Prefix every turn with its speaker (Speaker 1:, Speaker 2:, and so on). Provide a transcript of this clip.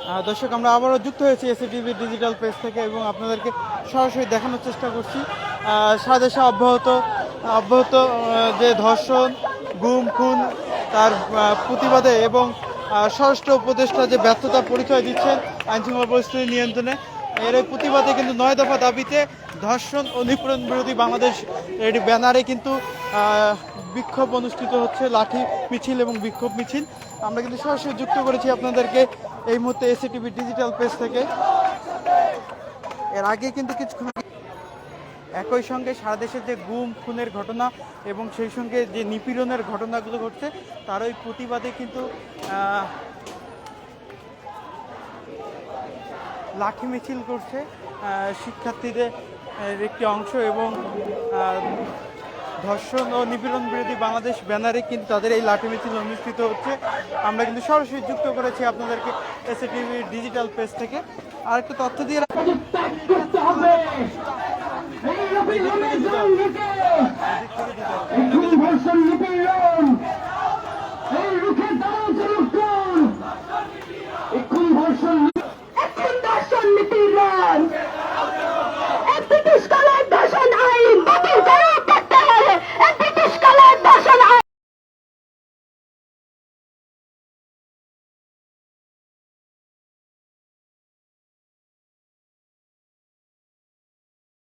Speaker 1: দর্শক, আমরা আবারও যুক্ত হয়েছি এসএটিভি ডিজিটাল পেজ থেকে এবং আপনাদেরকে সরাসরি দেখানোর চেষ্টা করছি সারা দেশে অব্যাহত অব্যাহত যে ধর্ষণ, গুম, খুন তার প্রতিবাদে এবং স্বরাষ্ট্র উপদেষ্টা যে ব্যর্থতা পরিচয় দিচ্ছেন আইনশৃঙ্খলা পরিস্থিতি নিয়ন্ত্রণে, এর প্রতিবাদে কিন্তু 9 দফা দাবিতে ধর্ষণ ও নিপীড়ন বিরোধী বাংলাদেশ এর ব্যানারে কিন্তু বিক্ষোভ অনুষ্ঠিত হচ্ছে, লাঠি মিছিল এবং বিক্ষোভ মিছিল। আমরা কিন্তু সরাসরি যুক্ত করেছি আপনাদেরকে এই মুহূর্তে এসএটিভি ডিজিটাল পেজ থেকে। এর আগে কিন্তু কিছুক্ষণ একই সঙ্গে সারা দেশের যে গুম খুনের ঘটনা এবং সেই সঙ্গে যে নিপীড়নের ঘটনাগুলো ঘটছে তারই প্রতিবাদে কিন্তু লাঠি মিছিল করছে শিক্ষার্থীদের একটি অংশ এবং ধর্ষণ ও নিপীড়ন বিরোধী বাংলাদেশ ব্যানারে কিন্তু তাদের এই লাঠি মিছিল অনুষ্ঠিত হচ্ছে। আমরা কিন্তু সরাসরি যুক্ত করেছি আপনাদেরকে এসএটিভি ডিজিটাল পেজ থেকে। আর একটা তথ্য দিয়ে